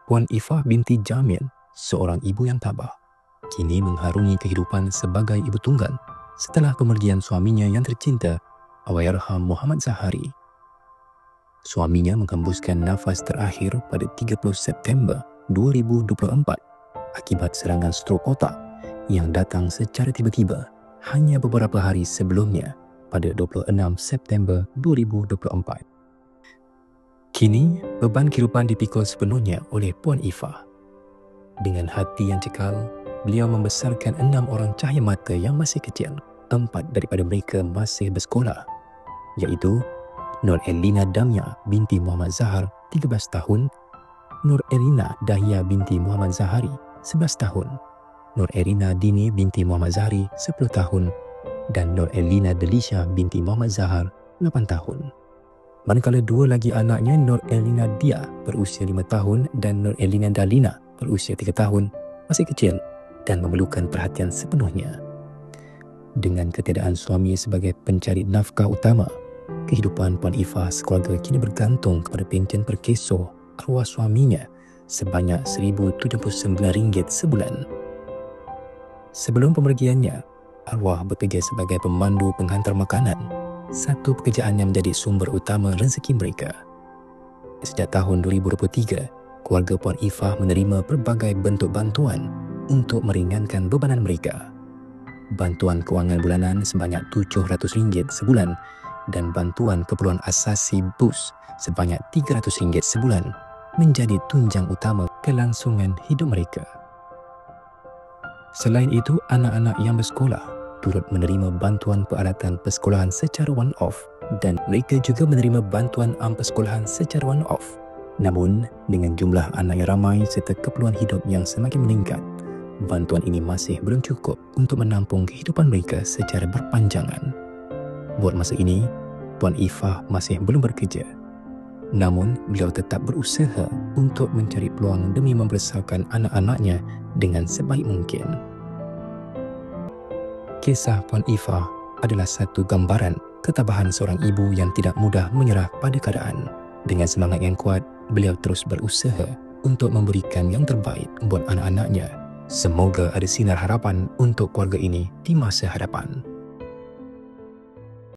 Puan Ifah binti Jamil, seorang ibu yang tabah, kini mengharungi kehidupan sebagai ibu tunggal setelah pemergian suaminya yang tercinta, Allahyarham Muhammad Zahari. Suaminya menghembuskan nafas terakhir pada 30 September 2024 akibat serangan strok otak yang datang secara tiba-tiba hanya beberapa hari sebelumnya pada 26 September 2024. Kini, beban kehidupan dipikul sepenuhnya oleh Puan Ifah. Dengan hati yang cekal, beliau membesarkan 6 orang cahaya mata yang masih kecil. 4 daripada mereka masih bersekolah, iaitu Nur Elina Damia binti Muhammad Zahar, 13 tahun, Nur Erina Dahia binti Muhammad Zahari, 11 tahun, Nur Erina Dini binti Muhammad Zahari, 10 tahun, dan Nur Elina Delisha binti Muhammad Zahar, 8 tahun. Manakala 2 lagi anaknya, Nur Elina Dia berusia 5 tahun dan Nur Elina Dalina berusia 3 tahun, masih kecil dan memerlukan perhatian sepenuhnya. Dengan ketiadaan suami sebagai pencari nafkah utama, kehidupan Puan Ifah sekeluarga kini bergantung kepada pencen perkeso arwah suaminya sebanyak RM1,079 sebulan. Sebelum pemergiannya, arwah bekerja sebagai pemandu penghantar makanan, satu pekerjaan yang menjadi sumber utama rezeki mereka. Sejak tahun 2023, keluarga Puan Ifah menerima pelbagai bentuk bantuan untuk meringankan bebanan mereka. Bantuan kewangan bulanan sebanyak RM700 sebulan dan bantuan keperluan asasi BUS sebanyak RM300 sebulan menjadi tunjang utama kelangsungan hidup mereka. Selain itu, anak-anak yang bersekolah turut menerima bantuan peralatan persekolahan secara one-off dan mereka juga menerima bantuan persekolahan secara one-off. Namun, dengan jumlah anak yang ramai serta keperluan hidup yang semakin meningkat, bantuan ini masih belum cukup untuk menampung kehidupan mereka secara berpanjangan. Buat masa ini, Puan Ifah masih belum bekerja. Namun, beliau tetap berusaha untuk mencari peluang demi membesarkan anak-anaknya dengan sebaik mungkin. Kisah Puan Ifah adalah satu gambaran ketabahan seorang ibu yang tidak mudah menyerah pada keadaan. Dengan semangat yang kuat, beliau terus berusaha untuk memberikan yang terbaik buat anak-anaknya. Semoga ada sinar harapan untuk keluarga ini di masa hadapan.